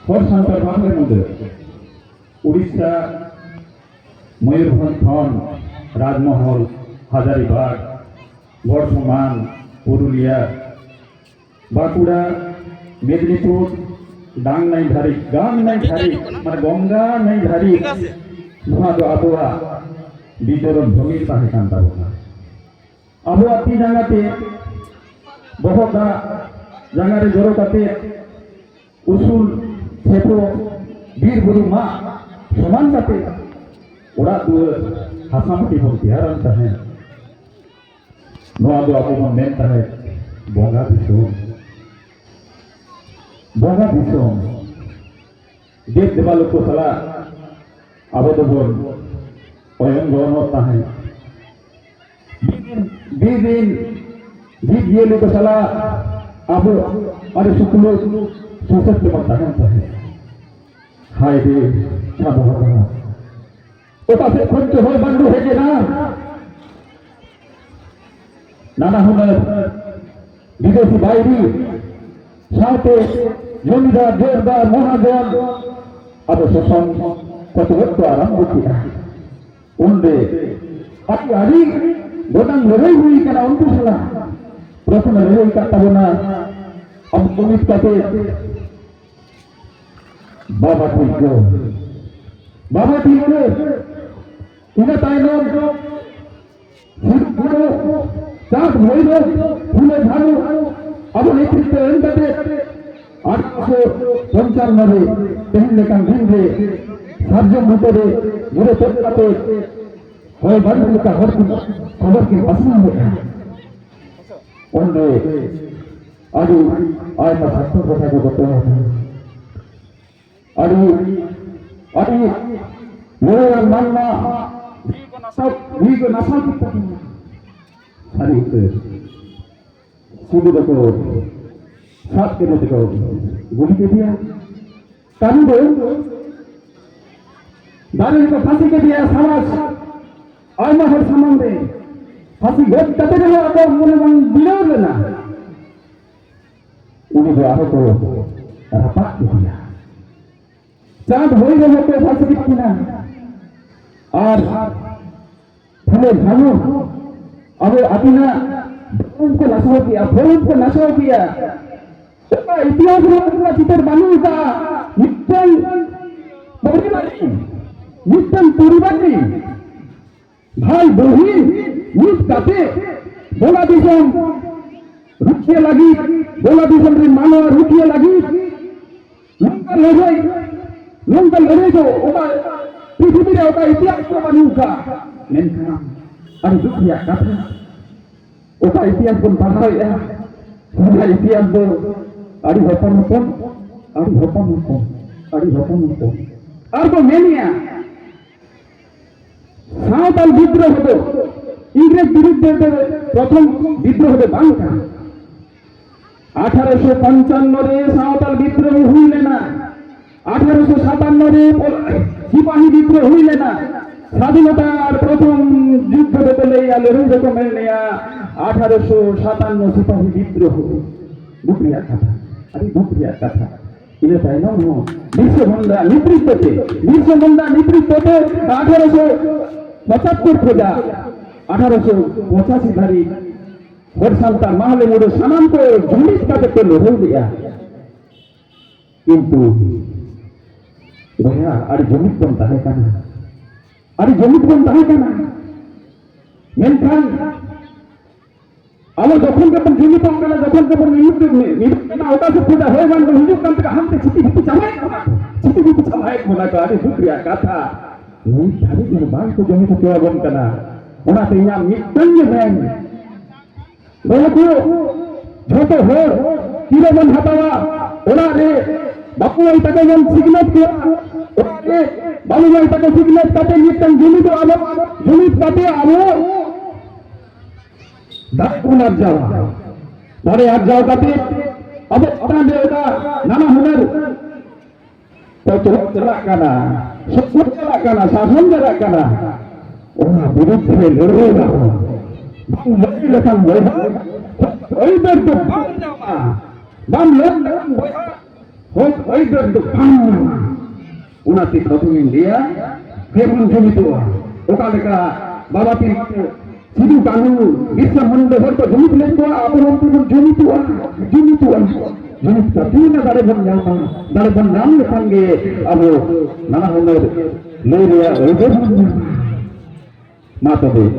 হরসান্তার বাংলার মধ্যে উড়িষ্যা ময়ূরভঞ্জ খন রাজমহল হাজারিবাগ বর্ধমান পুরুলিয়া বাঁকুড়া মেদিনীপুর গাংনাইঘাড়ি মানে গঙ্গা নাইঘাড়ি নহাদ আবহাওয়া বিতরণ ভূমির পাহে কান্তাব আবহাওয়া তি জায়গাতে বহকা জায়গারে জড়কাতে উসুল ছেপো বীর বুরু মা সমান কাতে ওরা দুয়ার হাসামতি ভক্তি হারান তাহে নোয়া দো আবু মেন তাহে বঙ্গা দিসম দেব দেবালোক को सला আবো তো বল অয়ন গণ তাহে বিদিন जीव जियले को सला আবো আরে শুকলো সশস্ত্র তাহে হায় রে সাবধান ওটা সে খরচ হয় বন্ধু হয়েছে না নানা হুনার বিদেশি বাইরি সাথে জমিদার জোরদার মহাজন আরো শোষণ কত বছর আরম্ভ ছিল উন্ডে আটি আরি গোদাম লড়াই হুই কেন অন্তঃসলা প্রথমে লড়াই কাটাবো না अब पुलिस कहते बाबा ठीक है इन्हें ताइनो फूलो चाट भइलो फूले झाड़ू अब नेतृत्व एंगते 855 तेहिन लेकान दिनरे सार्जन मुतरे मुरे तोड़ते होय बंद का खबर की पसंद है उनरे आदि आय का सत्य কথা বলতে হবে आदि मेरे मानना भी को नशा कितना अरे सुबह देखो साथ के देखो गोली के दिया तानी दो दारू को फांसी के दिया समाज आय ना हर सामान दे फांसी गोद तते रहे अब मुने मन बिलो लेना उन्हें जो आरो को रपाक किया चाँद हो गए होते फांसी की ना और फले झालू अब अतिना उनको नशा किया भोज को नशा किया उसका इतिहास में अपना चित्र बनू का नित्तन परिवारी भाई बहन निज काटे बोला दिसम रुकिए लगी बोला दिसम रे मानो रुकिए लगी लंका लड़े जो ओका पृथ्वी रे ओका इतिहास को बनू का मेनखा अरे दुखिया कथा ओका इतिहास को पढ़ाओ या ओका इतिहास दो अरे होता मत और को मेनिया सावताल विद्रोह হতো ইংরেজ বিরুদ্ধে প্রথম বিদ্রোহ হতে বাংলা 1855 রে সাঁওতাল বিদ্রোহ হইলে না 1857 রে সিপাহী বিদ্রোহ হইলে না স্বাধীনতার প্রথম যুদ্ধ বলে লড়াই রকমের নেয়া 1857 সিপাহী বিদ্রোহ বুকরিয়া কথা আরে বুকরিয়া কথা ইলে তাই না বিশ্ববন্ধা নেতৃত্বে 1875 খোঁজা 1885 ধারি হরসান্তার মাহলে মোড়ে সানাম করে জমিত কাটে পেল হয়ে গিয়া কিন্তু ভাইয়া আর জমিত বন তাহে কানা মেনখান আমার যখন যখন জমি পাম না যখন যখন না ওটা সে খোঁজা হয়ে গেল হিন্দুক কান থেকে হামতে চিঠি চামাই কোনা আরে শুক্রিয়া কথা नहीं सारी निर्माण को जमी को क्या बन करना होना चाहिए यहाँ मिट्टन ये बैंक बोलो क्यों छोटे हो किलो बन हटावा होना रे बापू आई तक जम सिग्नल किया होना रे बालू आई तक सिग्नल काटे मिट्टन जमी तो आलो जमी काटे आलो दाई कौन आज जाओ दारे आज जाओ काटे अब अपना देगा नाना हुनर तो चला करना सब चला करना शासन चला करना ओना विरुद्ध लड़े ना बम लड़ी लखन वही ओई पर तो बम जामा बम लड़ वही hoy do pang unati prothome India hebon jomito okaleka baba tin sidu kanu bisa mande horto jomit len ko apon pun jomito jomit tapi na dare bon nam le sange abo nana honor le ya ebe matabe